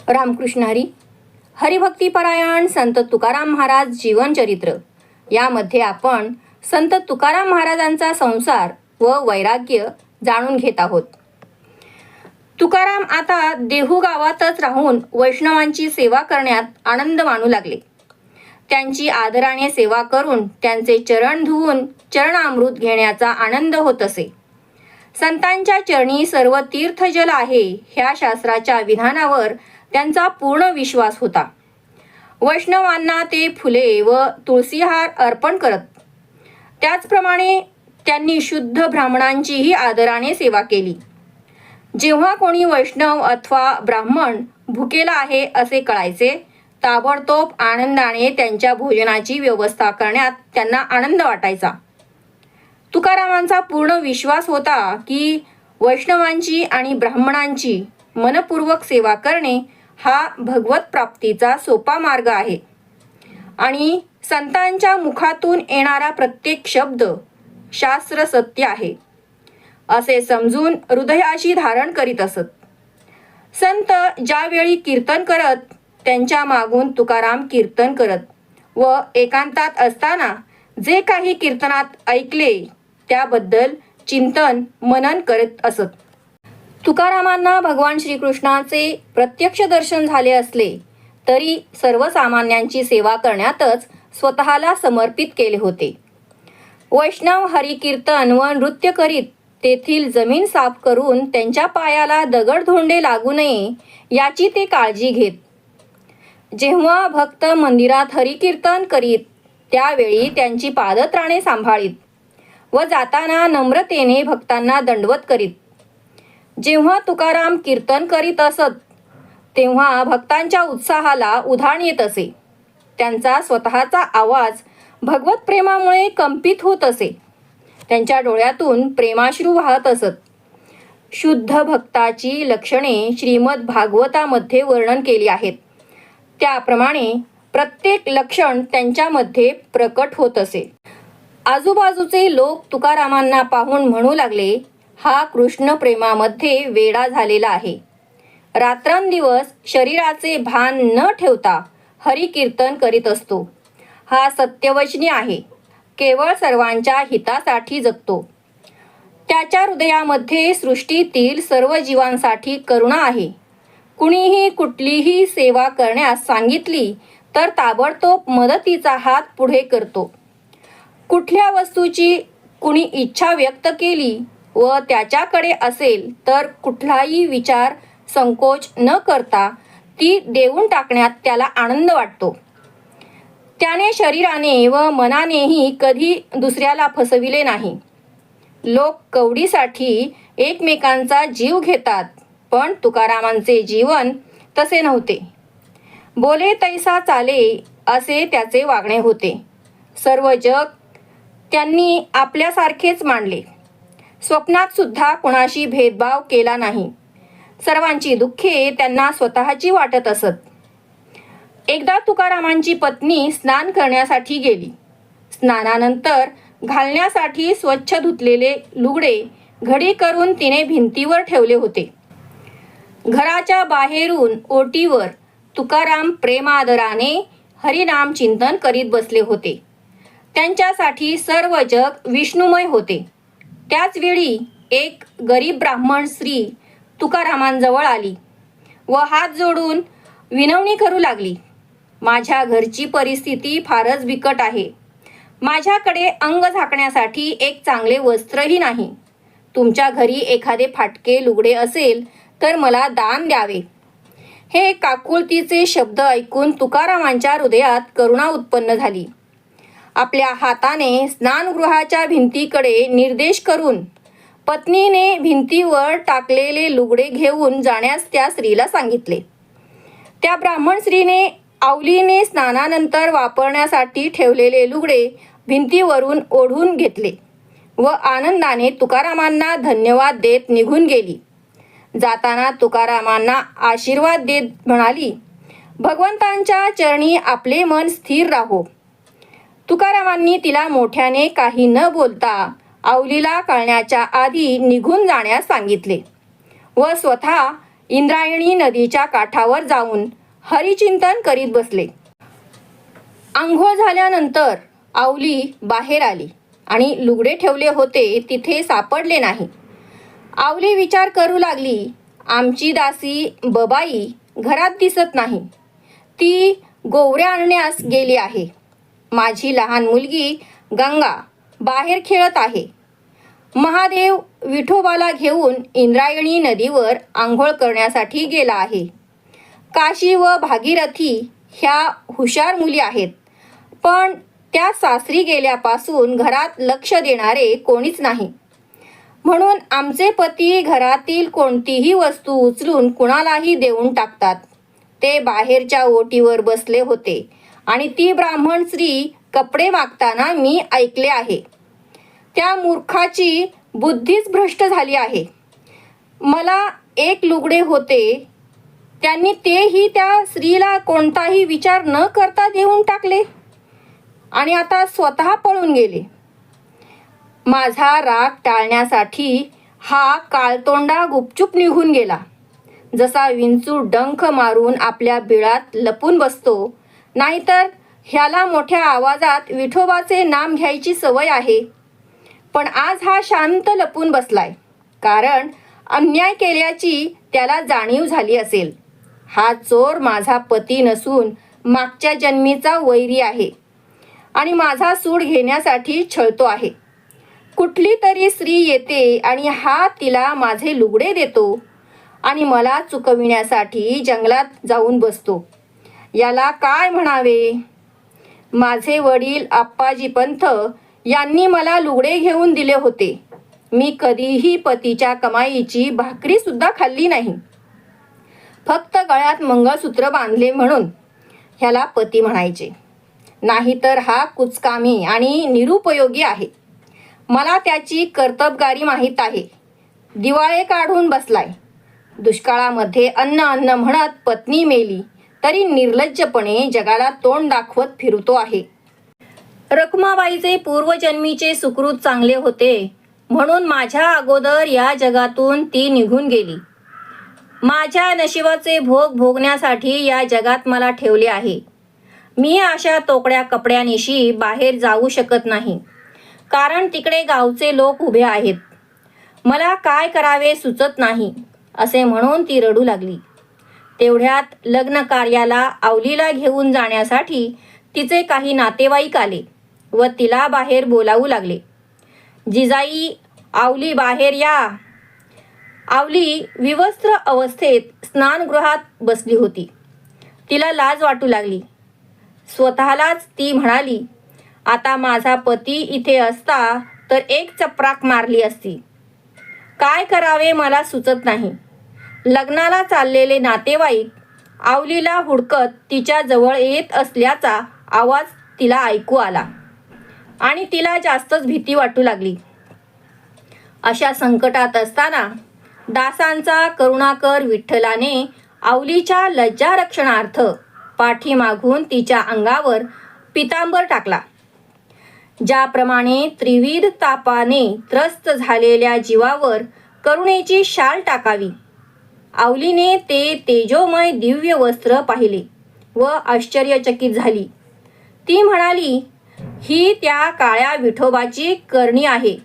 रामकृष्ण हरी. हरिभक्तीपरायण संत तुकाराम महाराज जीवनचरित्र यामध्ये आपण संत तुकाराम महाराजांचा संसार व वैराग्य जाणून घेत आहोत. तुकाराम आता देहू गावातच राहून वैष्णवांची सेवा करण्यात आनंद मानू लागले. त्यांची आदराने सेवा करून त्यांचे चरण धुवून चरणामृत घेण्याचा आनंद होत असे. संतांच्या चरणी सर्व तीर्थजल आहे ह्या शास्त्राच्या विधानावर त्यांचा पूर्ण विश्वास होता. वैष्णवांना ते फुले व तुळशीहार अर्पण करत. त्याचप्रमाणे त्यांनी शुद्ध ब्राह्मणांचीही आदराने सेवा केली. जेव्हा कोणी वैष्णव अथवा ब्राह्मण भुकेला आहे असे कळायचे, ताबडतोब आनंदाने त्यांच्या भोजनाची व्यवस्था करण्यात त्यांना आनंद वाटायचा. तुकारामांचा पूर्ण विश्वास होता की वैष्णवांची आणि ब्राह्मणांची मनपूर्वक सेवा करणे हा भगवत प्राप्तीचा सोपा मार्ग आहे आणि संतांच्या मुखातून येणारा प्रत्येक शब्द शास्त्र सत्य आहे असे समजून हृदयाशी धारण करीत असत. संत ज्यावेळी कीर्तन करत त्यांच्या मागून तुकाराम कीर्तन करत व एकांतात असताना जे काही कीर्तनात ऐकले त्याबद्दल चिंतन मनन करत असत. तुकारामांना भगवान श्रीकृष्णाचे प्रत्यक्ष दर्शन झाले असले तरी सर्वसामान्यांची सेवा करण्यातच स्वतःला समर्पित केले होते. वैष्णव हरिकीर्तन व नृत्य करीत तेथील जमीन साफ करून त्यांच्या पायाला दगडधोंडे लागू नये याची ते काळजी घेत. जेव्हा भक्त मंदिरात हरिकीर्तन करीत त्यावेळी त्यांची पादत्राणे सांभाळीत व जाताना नम्रतेने भक्तांना दंडवत करीत. जेव्हा तुकाराम कीर्तन करीत असत तेव्हा भक्तांच्या उत्साहाला उधाण येत असे. त्यांचा स्वतःचा आवाज भगवत प्रेमामुळे कंपित होत असे. त्यांच्या डोळ्यातून प्रेमाश्रू वाहत असत. शुद्ध भक्ताची लक्षणे श्रीमद भागवतामध्ये वर्णन केली आहेत. त्याप्रमाणे प्रत्येक लक्षण त्यांच्यामध्ये प्रकट होत असे. आजूबाजूचे लोक तुकारामांना पाहून म्हणू लागले, हा कृष्ण प्रेमामध्ये वेडा झालेला आहे. रात्रंदिवस शरीराचे भान न ठेवता हरिकीर्तन करीत असतो. हा सत्यवचनी आहे, केवळ सर्वांच्या हितासाठी जगतो. त्याच्या हृदयामध्ये सृष्टीतील सर्व जीवांसाठी करुणा आहे. कुणीही कुठलीही सेवा करण्यास सांगितली तर ताबडतोब मदतीचा हात पुढे करतो. कुठल्या वस्तूची कुणी इच्छा व्यक्त केली व त्याच्याकडे असेल तर कुठलाही विचार संकोच न करता ती देऊन टाकण्यात त्याला आनंद वाटतो. त्याने शरीराने व मनानेही कधी दुसऱ्याला फसविले नाही. लोक कवडीसाठी एकमेकांचा जीव घेतात, पण तुकारामांचे जीवन तसे नव्हते. बोले तैसा चाले असे त्याचे वागणे होते. सर्व जग त्यांनी आपल्यासारखेच मानले. स्वप्नात सुद्धा कोणाशी भेदभाव केला नाही. सर्वांची दुःखे त्यांना स्वतःची वाटत असत. एकदा तुकारामांची पत्नी स्नान करण्यासाठी गेली. स्नानानंतर घालण्यासाठी स्वच्छ धुतलेले लुगडे घडी करून तिने भिंतीवर ठेवले होते. घराच्या बाहेरून ओटीवर तुकाराम प्रेमादराने हरिनाम चिंतन करीत बसले होते. त्यांच्यासाठी सर्व जग विष्णुमय होते. त्याच वेळी एक गरीब ब्राह्मण स्त्री तुकारामांजवळ आली व हात जोडून विनवणी करू लागली. माझ्या घरची परिस्थिती फारच बिकट आहे. माझ्याकडे अंग झाकण्यासाठी एक चांगले वस्त्रही नाही. तुमच्या घरी एखादे फाटके लुगडे असेल तर मला दान द्यावे. हे काकुळतीचे शब्द ऐकून तुकारामांच्या हृदयात करुणा उत्पन्न झाली. आपल्या हाताने स्नानगृहाच्या भिंतीकडे निर्देश करून पत्नीने भिंतीवर टाकलेले लुगडे घेऊन जाण्यास त्या स्त्रीला सांगितले. त्या ब्राह्मण स्त्रीने आवलीने स्नानानंतर वापरण्यासाठी ठेवलेले लुगडे भिंतीवरून ओढून घेतले व आनंदाने तुकारामांना धन्यवाद देत निघून गेली. जाताना तुकारामांना आशीर्वाद देत म्हणाली, भगवंतांच्या चरणी आपले मन स्थिर राहो. तुकारामांनी तिला मोठ्याने काही न बोलता आवलीला कळण्याच्या आधी निघून जाण्यास सांगितले व स्वतः इंद्रायणी नदीच्या काठावर जाऊन हरिचिंतन करीत बसले. आंघोळ झाल्यानंतर आवली बाहेर आली आणि लुगडे ठेवले होते तिथे सापडले नाही. आवली विचार करू लागली, आमची दासी बबाई घरात दिसत नाही. ती गोवऱ्या आणण्यास गेली आहे. माझी लहान मुलगी गंगा बाहेर खेळत आहे. महादेव विठोबाला घेऊन इंद्रायणी नदीवर आंघोळ करण्यासाठी गेला आहे. काशी व भागीरथी ह्या हुशार मुली आहेत, पण त्या सासरी गेल्यापासून घरात लक्ष देणारे कोणीच नाही. म्हणून आमचे पती घरातील कोणतीही वस्तू उचलून कुणालाही देऊन टाकतात. ते बाहेरच्या ओटीवर बसले होते आणि ती ब्राह्मण स्त्री कपडे मागताना मी ऐकले आहे. त्या मूर्खाची बुद्धीच भ्रष्ट झाली आहे. मला एक लुगडे होते, त्यांनी तेही त्या स्त्रीला कोणताही विचार न करता देऊन टाकले आणि आता स्वतः पळून गेले. माझा राग टाळण्यासाठी हा काळतोंडा गुपचूप निघून गेला. जसा विंचू डंख मारून आपल्या बिळात लपून बसतो, नाहीतर ह्याला मोठ्या आवाजात विठोबाचे नाम घ्यायची सवय आहे. पण आज हा शांत लपून बसलाय, कारण अन्याय केल्याची त्याला जाणीव झाली असेल. हा चोर माझा पती नसून मागच्या जन्मीचा वैरी आहे आणि माझा सूड घेण्यासाठी छळतो आहे. कुठली तरी स्त्री येते आणि हा तिला माझे लुगडे देतो आणि मला चुकविण्यासाठी जंगलात जाऊन बसतो. याला काय म्हणावे? माझे वडील आप्पाजी पंथ यांनी मला लुगडे घेऊन दिले होते. मी कधीही पतीच्या कमाईची भाकरी सुद्धा खाल्ली नाही. फक्त गळ्यात मंगळसूत्र बांधले म्हणून ह्याला पती म्हणायचे. नाहीतर हा कुचकामी आणि निरुपयोगी आहे. मला त्याची कर्तबगारी माहीत आहे. दिवाळे काढून बसलाय. दुष्काळामध्ये अन्न अन्न म्हणत पत्नी मेली तरी निर्लज्जपणे जगाला तोंड दाखवत फिरतो आहे. रखुमाबाईचे पूर्वजन्मीचे सुकृत चांगले होते म्हणून माझ्या अगोदर या जगातून ती निघून गेली. माझ्या नशिबाचे भोग भोगण्यासाठी या जगात मला ठेवले आहे. मी अशा तोकड्या कपड्यानिशी बाहेर जाऊ शकत नाही, कारण तिकडे गावचे लोक उभे आहेत. मला काय करावे सुचत नाही असे म्हणून ती रडू लागली. तेवढ्यात लग्न कार्याला आवलीला घेऊन जाण्यासाठी तिचे काही नातेवाईक आले व तिला बाहेर बोलावू लागले. जिजाई, आवली बाहेर या. आवली विवस्त्र अवस्थेत स्नानगृहात बसली होती. तिला लाज वाटू लागली. स्वतःलाच ती म्हणाली, आता माझा पती इथे असता तर एक चपराक मारली असती. काय करावे मला सुचत नाही. लग्नाला चाललेले नातेवाईक आवलीला हुडकत तिच्या जवळ येत असल्याचा आवाज तिला ऐकू आला आणि तिला जास्तच भीती वाटू लागली. अशा संकटात असताना दासांचा करुणाकर विठ्ठलाने आवलीच्या लज्जारक्षणार्थ पाठीमागून तिच्या अंगावर पितांबर टाकला. ज्याप्रमाणे त्रिविध तापाने त्रस्त झालेल्या जीवावर करुणेची शाल टाकावी, आवलीने ते तेजोमय दिव्य वस्त्र पाहिले व आश्चर्यचकित झाली. ती म्हणाली, ही त्या काळ्या विठोबाची करणी आहे.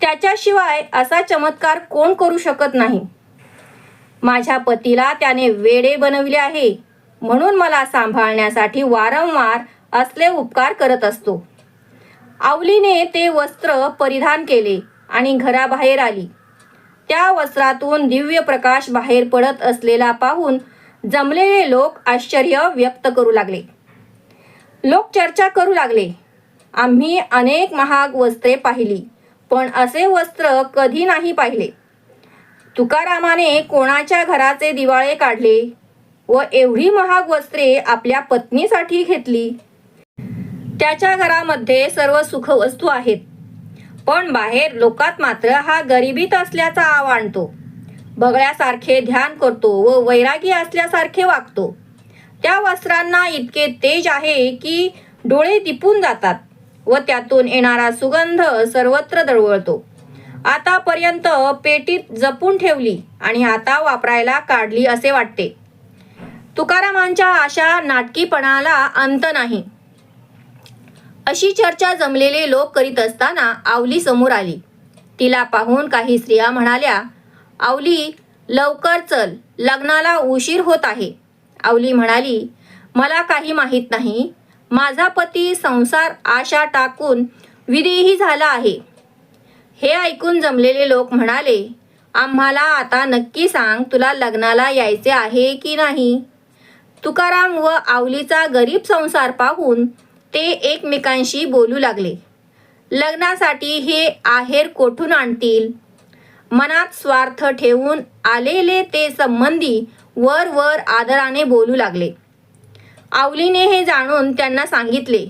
त्याच्याशिवाय असा चमत्कार कोण करू शकत नाही. माझ्या पतीला त्याने वेडे बनविले आहे, म्हणून मला सांभाळण्यासाठी वारंवार असले उपकार करत असतो. आवलीने ते वस्त्र परिधान केले आणि घराबाहेर आली. त्या वस्त्रातून दिव्य प्रकाश बाहेर पडत असलेला पाहून जमलेले लोक आश्चर्य व्यक्त करू लागले. लोक चर्चा करू लागले, आम्ही अनेक महाग वस्त्रे पाहिली, पण असे वस्त्र कधी नाही पाहिले. तुकारामाने कोणाच्या घराचे दिवाळे काढले व एवढी महाग वस्त्रे आपल्या पत्नीसाठी घेतली. त्याच्या घरामध्ये सर्व सुखवस्तू आहेत, पण बाहेर लोकात मात्र हा गरिबीत असल्याचा आव आणतो. बगळ्यासारखे ध्यान करतो व वैरागी असल्यासारखे वागतो. त्या वस्त्रांना इतके तेज आहे की डोळे दिपून जातात व त्यातून येणारा सुगंध सर्वत्र दरवळतो. आतापर्यंत पेटीत जपून ठेवली आणि आता वापरायला काढली असे वाटते. तुकारामांच्या अशा नाटकीपणाला अंत नाही. अशी चर्चा जमलेले लोक करीत असताना आवली समोर आली. तिला पाहून काही स्त्रिया म्हणाल्या, आवली, लवकर चल, लग्नाला उशीर होत आहे. आवली म्हणाली, मला काही माहीत नाही. माझा पती संसार आशा टाकून विदेही झाला आहे. हे ऐकून जमलेले लोक म्हणाले, आम्हाला आता नक्की सांग, तुला लग्नाला यायचे आहे की नाही. तुकाराम व आवलीचा गरीब संसार पाहून ते एकमेकांशी बोलू लागले. लग्नासाठी हे आहेर कोठून आणतील. मनात स्वार्थ ठेवून आलेले ते संबंधी वर वर आदराने बोलू लागले. आवलीने हे जाणून त्यांना सांगितले,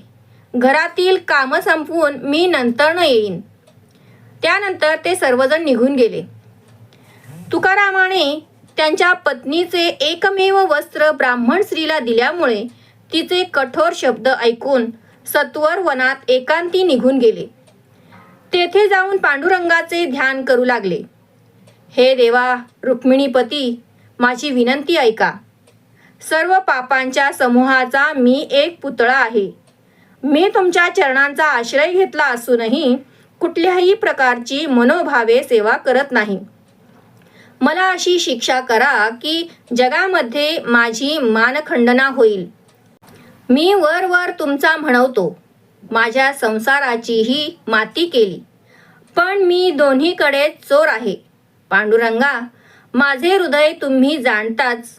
घरातील कामं संपवून मी नंतर येईन. त्यानंतर ते सर्वजण निघून गेले. तुकारामाने त्यांच्या पत्नीचे एकमेव वस्त्र ब्राह्मण स्त्रीला दिल्यामुळे तिचे कठोर शब्द ऐकून सत्वर वनात एकांती निघून गेले. तेथे जाऊन पांडुरंगाचे ध्यान करू लागले. हे देवा रुक्मिणीपती, माझी विनंती ऐका. सर्व पापांच्या समूहाचा मी एक पुतळा आहे. मी तुमच्या चरणांचा आश्रय घेतला असूनही कुठल्याही प्रकारची मनोभावे सेवा करत नाही. मला अशी शिक्षा करा की जगामध्ये माझी मानखंडना होईल. मी वर वर तुमचा म्हणवतो. माझ्या संसाराचीही माती केली, पण मी दोन्हीकडे चोर आहे. पांडुरंगा, माझे हृदय तुम्ही जाणताच.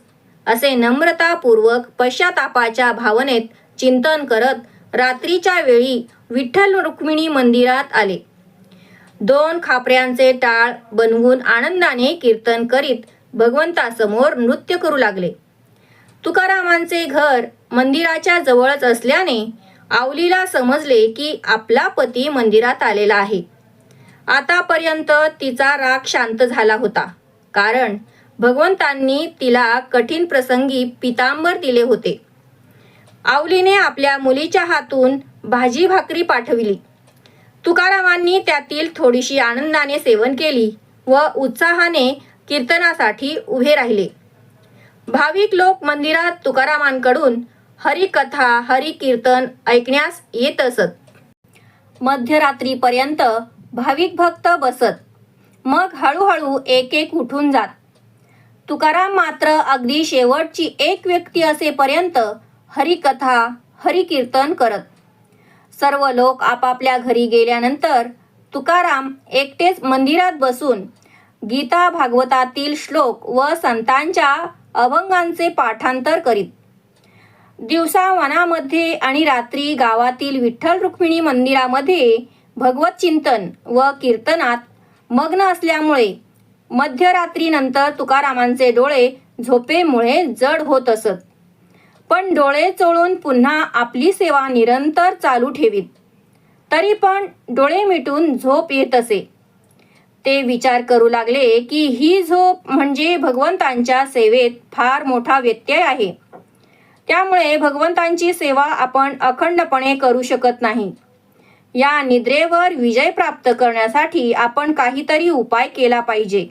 असे नम्रतापूर्वक पश्चातापाच्या भावनेत चिंतन करत रात्रीच्या वेळी विठ्ठल रुक्मिणी मंदिरात आले. 2 खापऱ्यांचे टाळ बनवून आनंदाने कीर्तन करीत भगवंतासमोर नृत्य करू लागले. तुकारामांचे घर मंदिराच्या जवळच असल्याने आवलीला समजले की आपला पती मंदिरात आलेला आहे. आतापर्यंत तिचा राग शांत झाला होता, कारण भगवंतांनी तिला कठीण प्रसंगी पितांबर दिले होते. आवलीने आपल्या मुलीच्या हातून भाजी भाकरी पाठविली. तुकारामांनी त्यातील थोडीशी आनंदाने सेवन केली व उत्साहाने कीर्तनासाठी उभे राहिले. भाविक लोक मंदिरात तुकारामांकडून हरिकथा हरिकीर्तन ऐकण्यास येत असत. मध्यरात्रीपर्यंत भाविक भक्त बसत, मग हळूहळू एक एक उठून जात. तुकाराम मात्र अगदी शेवटची एक व्यक्ती असेपर्यंत हरिकथा हरिकीर्तन करत. सर्व लोक आपापल्या घरी गेल्यानंतर तुकाराम एकटेच मंदिरात बसून गीता भागवतातील श्लोक व संतांच्या अभंगांचे पाठांतर करीत. दिवसा वनामध्ये आणि रात्री गावातील विठ्ठल रुक्मिणी मंदिरामध्ये भगवत चिंतन व कीर्तनात मग्न असल्यामुळे मध्यरात्रीनंतर तुकारामांचे डोळे झोपेमुळे जड होत असत. पण डोळे चोळून पुन्हा आपली सेवा निरंतर चालू ठेवीत. तरी पण डोळे मिटून झोप येत असे. ते विचार करू लागले की ही झोप म्हणजे भगवंतांच्या सेवेत फार मोठा व्यत्यय आहे. त्यामुळे भगवंतांची सेवा आपण अखंडपणे करू शकत नाही. या निद्रेवर विजय प्राप्त करण्यासाठी आपण काहीतरी उपाय केला पाहिजे.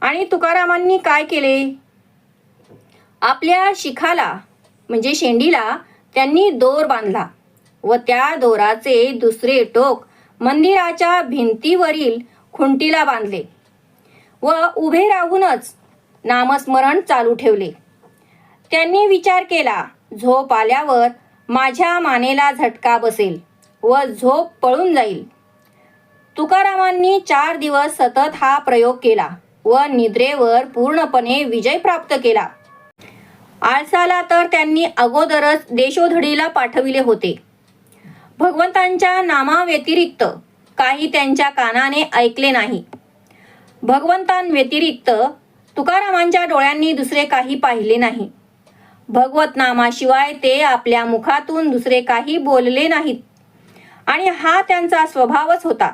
आणि तुकारामांनी काय केले? आपल्या शिखाला म्हणजे शेंडीला त्यांनी दोर बांधला व त्या दोराचे दुसरे टोक मंदिराच्या भिंतीवरील खुंटीला बांधले व उभे राहूनच नामस्मरण चालू ठेवले. त्यांनी विचार केला, झोप आल्यावर माझ्या मानेला झटका बसेल व झोप पळून जाईल. तुकारामांनी 4 दिवस सतत हा प्रयोग केला व निद्रेवर पूर्णपणे विजय प्राप्त केला. आळसाला तर त्यांनी अगोदरच देशोधडीला पाठविले होते. भगवंतांच्या नामाव्यतिरिक्त काही त्यांच्या कानाने ऐकले नाही. भगवंतांव्यतिरिक्त तुकारामांच्या डोळ्यांनी दुसरे काही पाहिले नाही. भगवत नामाशिवाय ते आपल्या मुखातून दुसरे काही बोलले नाहीत आणि हा त्यांचा स्वभावच होता.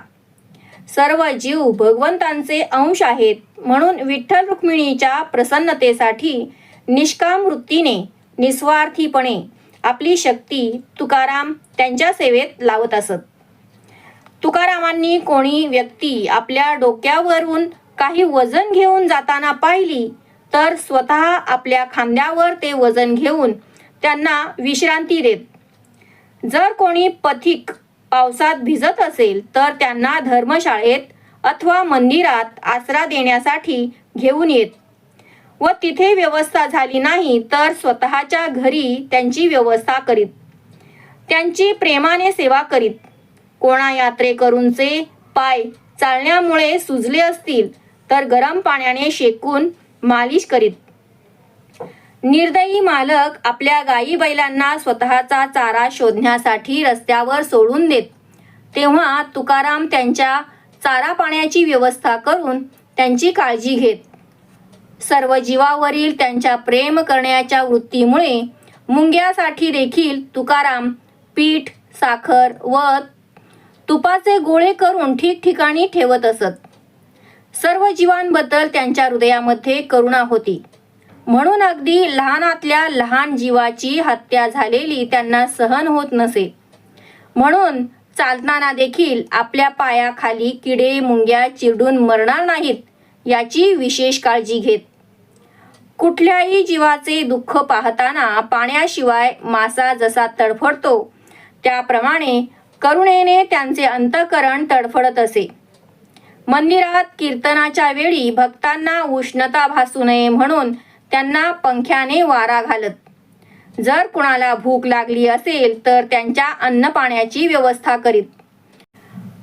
सर्व जीव भगवंतांचे अंश आहेत म्हणून विठ्ठल रुक्मिणीच्या प्रसन्नतेसाठी निष्काम वृत्तीने निस्वार्थीपणे आपली शक्ती तुकाराम त्यांच्या सेवेत लावत असत. तुकारामांनी कोणी व्यक्ती आपल्या डोक्यावरून काही वजन घेऊन जाताना पाहिली तर स्वतः आपल्या खांद्यावर ते वजन घेऊन त्यांना विश्रांती देत. जर कोणी पथिक पावसात भिजत असेल तर त्यांना धर्मशाळेत अथवा मंदिरात आसरा देण्यासाठी घेऊन येत व तिथे व्यवस्था झाली नाही तर स्वतःच्या घरी त्यांची व्यवस्था करीत. त्यांची प्रेमाने सेवा करीत. कोणा यात्रेकरूंचे पाय चालण्यामुळे सुजले असतील तर गरम पाण्याने शेकून मालिश करीत. निर्दयी मालक आपल्या गायी बैलांना स्वतःचा चारा शोधण्यासाठी रस्त्यावर सोडून देत तेव्हा तुकाराम त्यांच्या चारा पाण्याची व्यवस्था करून त्यांची काळजी घेत. सर्व जीवावरील त्यांच्या प्रेम करण्याच्या वृत्तीमुळे मुंग्यासाठी देखील तुकाराम पीठ, साखर व तुपाचे गोळे करून ठिकठिकाणी ठेवत असत. सर्व जीवांबद्दल त्यांच्या हृदयामध्ये करुणा होती. म्हणून अगदी लहानातल्या लहान जीवाची हत्या झालेली त्यांना सहन होत नसे. म्हणून चालताना देखील आपल्या पायाखाली किडे मुंग्या चिरडून मरणार नाहीत याची विशेष काळजी घेत. कुठल्याही जीवाचे दुःख पाहताना पाण्याशिवाय मासा जसा तडफडतो त्याप्रमाणे करुणेने त्यांचे अंतःकरण तडफडत असे. मंदिरात कीर्तनाच्या वेळी भक्तांना उष्णता भासू नये म्हणून त्यांना पंख्याने वारा घालत. जर कुणाला भूक लागली असेल तर त्यांच्या अन्नपाण्याची व्यवस्था करीत.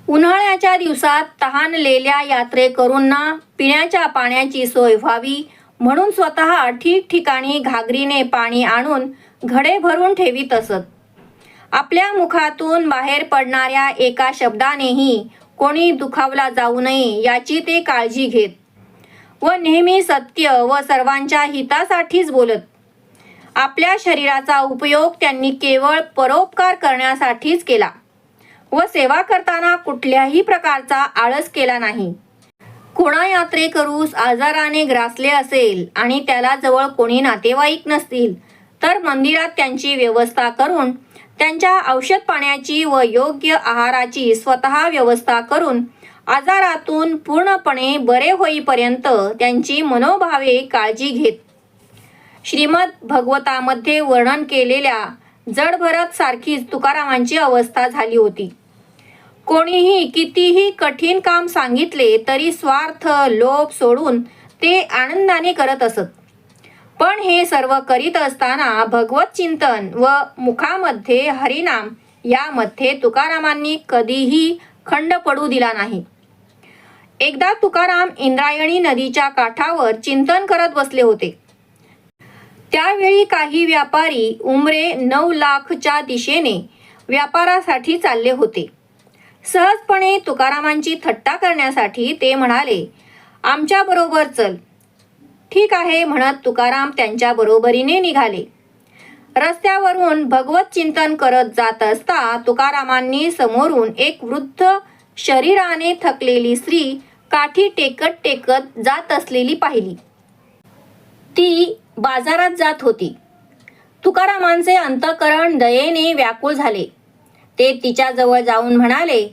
उन्हाळ्याच्या दिवसात तहानलेल्या यात्रेकरूंना पिण्याच्या पाण्याची सोय व्हावी म्हणून स्वतः ठिकठिकाणी घागरीने पाणी आणून घडे भरून ठेवीत असत. आपल्या मुखातून बाहेर पडणाऱ्या एका शब्दानेही कोणी दुखावला जाऊ नये याची ते काळजी घेत व नेहमी सत्य व सर्वांच्या हितासाठीच बोलत. आपल्या शरीराचा उपयोग त्यांनी केवळ परोपकार करण्यासाठीच केला व सेवा करताना कुठल्याही प्रकारचा आळस केला नाही. कोणा यात्रेकरूस आजाराने ग्रासले असेल आणि त्याला जवळ कोणी नातेवाईक नसतील तर मंदिरात त्यांची व्यवस्था करून त्यांच्या औषध पाण्याची व योग्य आहाराची स्वतः व्यवस्था करून आजारातून पूर्णपणे बरे होईपर्यंत त्यांची मनोभावे काळजी घेत. श्रीमद भगवतामध्ये वर्णन केलेल्या जडभरत सारखीच तुकारामांची अवस्था झाली होती. कोणीही कितीही कठीण काम सांगितले तरी स्वार्थ लोभ सोडून ते आनंदाने करत असत. पण हे सर्व करीत असताना भगवत चिंतन व मुखामध्ये हरिनाम यामध्ये तुकारामांनी कधीही खंड पडू दिला नाही. एकदा तुकाराम इंद्रायणी नदीच्या काठावर चिंतन करत बसले होते. त्यावेळी काही व्यापारी उमरे 9 लाखच्या दिशेने व्यापारासाठी चालले होते. सहजपणे तुकारामांची थट्टा करण्यासाठी ते म्हणाले, आमच्या बरोबर चल. ठीक आहे म्हणत तुकाराम त्यांच्या बरोबरीने निघाले. रस्त्यावरून भगवत चिंतन करत जात असता तुकारामांनी समोरून एक वृद्ध शरीराने थकलेली स्त्री काठी टेकत टेकत जात असलेली पाहिली. ती बाजारात जात होती. तुकारामांचे अंतःकरण दयेने व्याकुळ झाले. ते तिच्याजवळ जाऊन म्हणाले,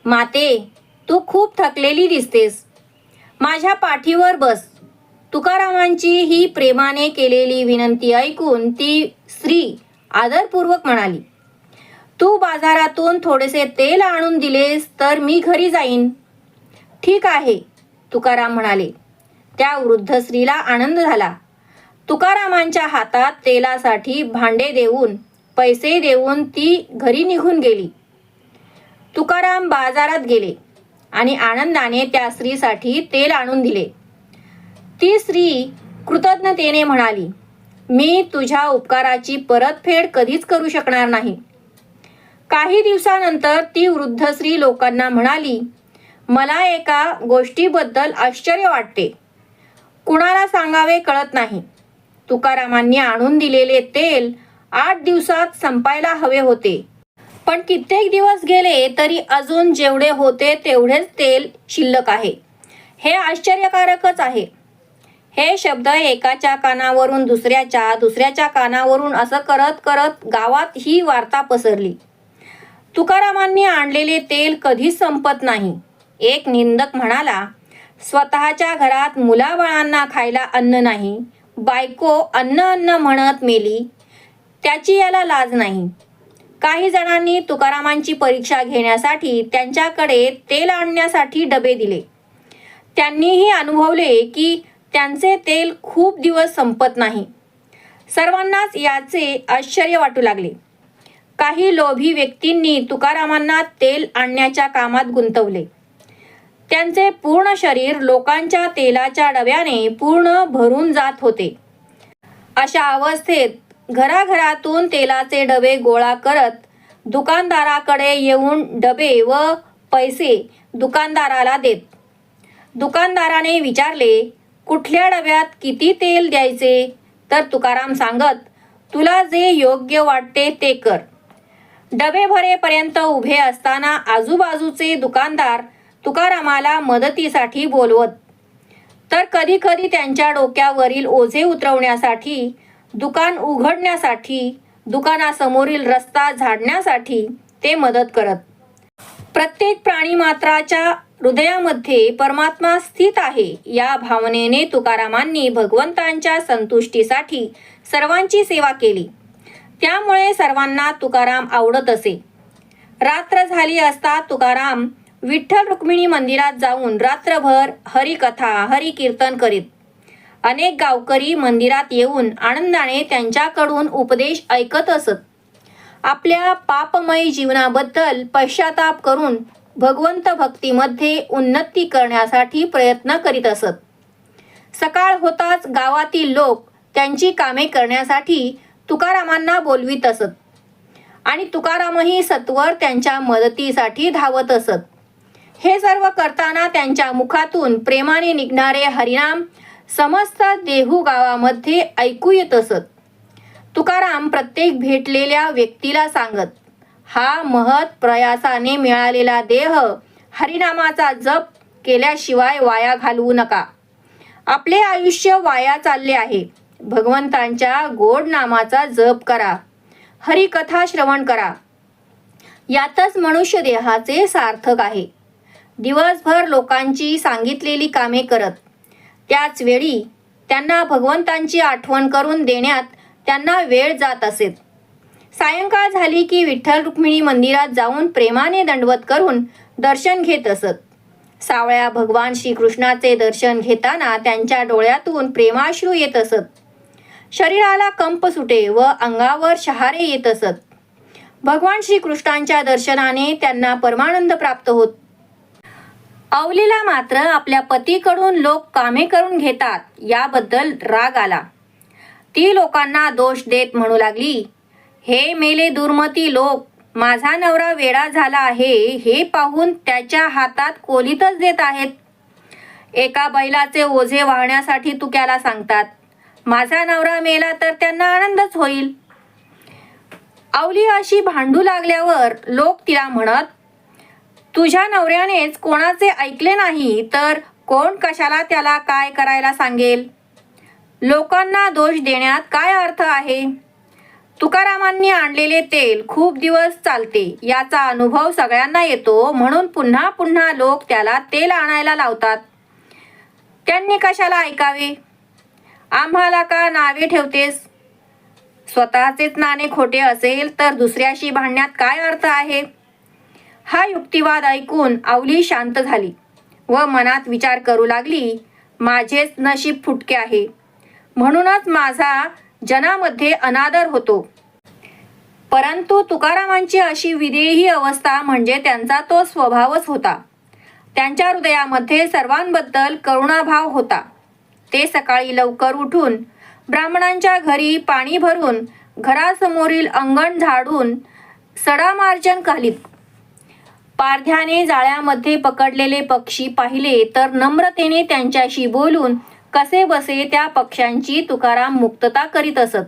माते, तू खूप थकलेली दिसतेस. माझ्या पाठीवर बस. तुकारामांची ही प्रेमाने केलेली विनंती ऐकून ती स्त्री आदरपूर्वक म्हणाली, तू बाजारातून थोडेसे तेल आणून दिलेस तर मी घरी जाईन. ठीक आहे, तुकाराम म्हणाले. त्या वृद्ध स्त्रीला आनंद झाला. तुकारामांच्या हातात तेलासाठी भांडे देऊन पैसे देऊन ती घरी निघून गेली. तुकाराम बाजारात गेले आणि आनंदाने त्या स्त्रीसाठी तेल आणून दिले. ती स्त्री कृतज्ञतेने म्हणाली, मी तुझ्या उपकाराची परतफेड कधीच करू शकणार नाही. काही दिवसानंतर ती वृद्ध स्त्री लोकांना म्हणाली, मला एका गोष्टीबद्दल आश्चर्य वाटते. कुणाला सांगावे कळत नाही. तुकारामांनी आणून दिलेले तेल 8 दिवसात संपायला हवे होते, पण कित्येक दिवस गेले तरी अजून जेवढे होते तेवढेच तेल शिल्लक आहे. हे आश्चर्यकारकच आहे. हे शब्द एकाच्या कानावरून दुसऱ्याच्या कानावरून असं करत करत गावात ही वार्ता पसरली. तुकारामांनी आणलेले तेल कधीच संपत नाही. एक निंदक म्हणाला, स्वतःच्या घरात मुलाबाळांना खायला अन्न नाही, बायको अन्न अन्न म्हणत मेली, त्याची याला लाज नाही. काही जणांनी तुकारामांची परीक्षा घेण्यासाठी त्यांच्याकडे तेल आणण्यासाठी डबे दिले. त्यांनीही अनुभवले की त्यांचे तेल खूप दिवस संपत नाही. सर्वांनाच याचे आश्चर्य वाटू लागले. काही लोभी व्यक्तींनी तुकारामांना तेल आणण्याच्या कामात गुंतवले. त्यांचे पूर्ण शरीर लोकांच्या तेलाच्या डब्याने पूर्ण भरून जात होते. अशा अवस्थेत घराघरातून तेलाचे डबे गोळा करत दुकानदाराकडे येऊन डबे व पैसे दुकानदाराला देत. दुकानदाराने विचारले, कुठल्या डब्यात किती तेल द्यायचे? तर तुकाराम सांगत, तुला जे योग्य वाटते ते कर. डबे भरेपर्यंत उभे असताना आजूबाजूचे दुकानदार तुकारामाला मदतीसाठी बोलवत. तर कधी कधी त्यांच्या डोक्यावरील ओझे उतरवण्यासाठी, दुकान उघडण्यासाठी, दुकानासमोरील रस्ता झाडण्यासाठी ते मदत करत. प्रत्येक प्राणीमात्राच्या हृदयामध्ये परमात्मा स्थित आहे या भावनेने तुकारामांनी भगवंतांच्या संतुष्टीसाठी सर्वांची सेवा केली. त्यामुळे सर्वांना तुकाराम आवडत असे. रात्र झाली असता तुकाराम विठ्ठल रुक्मिणी मंदिरात जाऊन रात्रभर हरिकथा हरिकीर्तन करीत. अनेक गावकरी मंदिरात येऊन आनंदाने त्यांच्याकडून उपदेश ऐकत असत. आपल्या पापमयी जीवनाबद्दल पश्चाताप करून भगवंत भक्तीमध्ये उन्नती करण्यासाठी प्रयत्न करीत असत. सकाळ होताच गावातील लोक त्यांची कामे करण्यासाठी तुकारामांना बोलवीत असत आणि तुकारामही सत्वर त्यांच्या मदतीसाठी धावत असत. हे सर्व करताना त्यांच्या मुखातून प्रेमाने निघणारे हरिनाम समस्त देहू गावामध्ये ऐकू येत असत. तुकाराम प्रत्येक भेटलेल्या व्यक्तीला सांगत, हा महत् प्रयासाने मिळालेला देह हरिनामाचा जप केल्याशिवाय वाया घालवू नका. आपले आयुष्य वाया चालले आहे. भगवंतांच्या गोड नामाचा जप करा, हरिकथा श्रवण करा. यातच मनुष्य देहाचे सार्थक आहे. दिवसभर लोकांची सांगितलेली कामे करत त्याच वेळी त्यांना भगवंतांची आठवण करून देण्यात त्यांना वेळ जात असेत. सायंकाळ झाली की विठ्ठल रुक्मिणी मंदिरात जाऊन प्रेमाने दंडवत करून दर्शन घेत असत. सावळ्या भगवान श्रीकृष्णाचे दर्शन घेताना त्यांच्या डोळ्यातून प्रेमाश्रू येत असत. शरीराला कंप सुटे व अंगावर शहारे येत असत. भगवान श्रीकृष्णांच्या दर्शनाने त्यांना परमानंद प्राप्त होत. अवलीला मात्र आपल्या पतीकडून लोक कामे करून घेतात याबद्दल राग आला. ती लोकांना दोष देत म्हणू लागली, हे मेले दुर्मती लोक, माझा नवरा वेडा झाला आहे हे पाहून त्याच्या हातात कोलीतच देत आहेत. एका बैलाचे ओझे वाहण्यासाठी तुक्याला सांगतात. माझा नवरा मेला तर त्यांना आनंदच होईल. अवली अशी भांडू लागल्यावर लोक तिला म्हणत, तुझ्या नवऱ्यानेच कोणाचे ऐकले नाही तर कोण कशाला त्याला काय करायला सांगेल. लोकांना दोष देण्यात काय अर्थ आहे. तुकारामांनी आणलेले तेल खूप दिवस चालते याचा अनुभव सगळ्यांना येतो, म्हणून पुन्हा पुन्हा लोक त्याला तेल आणायला लावतात. त्यांनी कशाला ऐकावे. आम्हाला का नावे ठेवतेस. स्वतःचेच नाणे खोटे असेल तर दुसऱ्याशी भांडण्यात काय अर्थ आहे. हा युक्तिवाद ऐकून अवली शांत झाली व मनात विचार करू लागली, माझेच नशीब फुटके आहे, म्हणूनच माझा जनामध्ये अनादर होतो. परंतु तुकारामांची अशी विदेही अवस्था म्हणजे त्यांचा तो स्वभावच होता. त्यांच्या हृदयामध्ये सर्वांबद्दल करुणाभाव होता. ते सकाळी लवकर उठून ब्राह्मणांच्या घरी पाणी भरून घरासमोरील अंगण झाडून सडामार्जन घालीत. पारध्याने जाळ्यामध्ये पकडलेले पक्षी पाहिले तर नम्रतेने त्यांच्याशी बोलून कसे बसे त्या पक्ष्यांची तुकाराम मुक्तता करीत असत.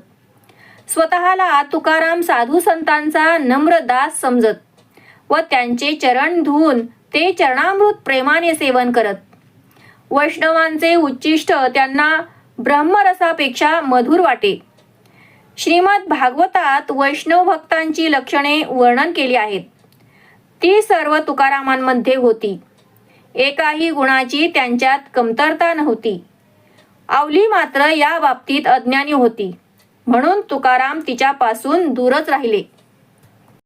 स्वतःला तुकाराम साधू संतांचा नम्र दास समजत व त्यांचे चरण धुवून ते चरणामृत प्रेमाने सेवन करत. वैष्णवांचे उच्चिष्ट त्यांना ब्रह्मरसापेक्षा मधुर वाटे. श्रीमद भागवतात वैष्णव भक्तांची लक्षणे वर्णन केली आहेत. ती सर्व तुकारामांमध्ये होती. एकाही गुणाची त्यांच्यात कमतरता नव्हती. आवली मात्र या बाबतीत अज्ञानी होती, म्हणून तुकाराम तिच्यापासून दूरच राहिले.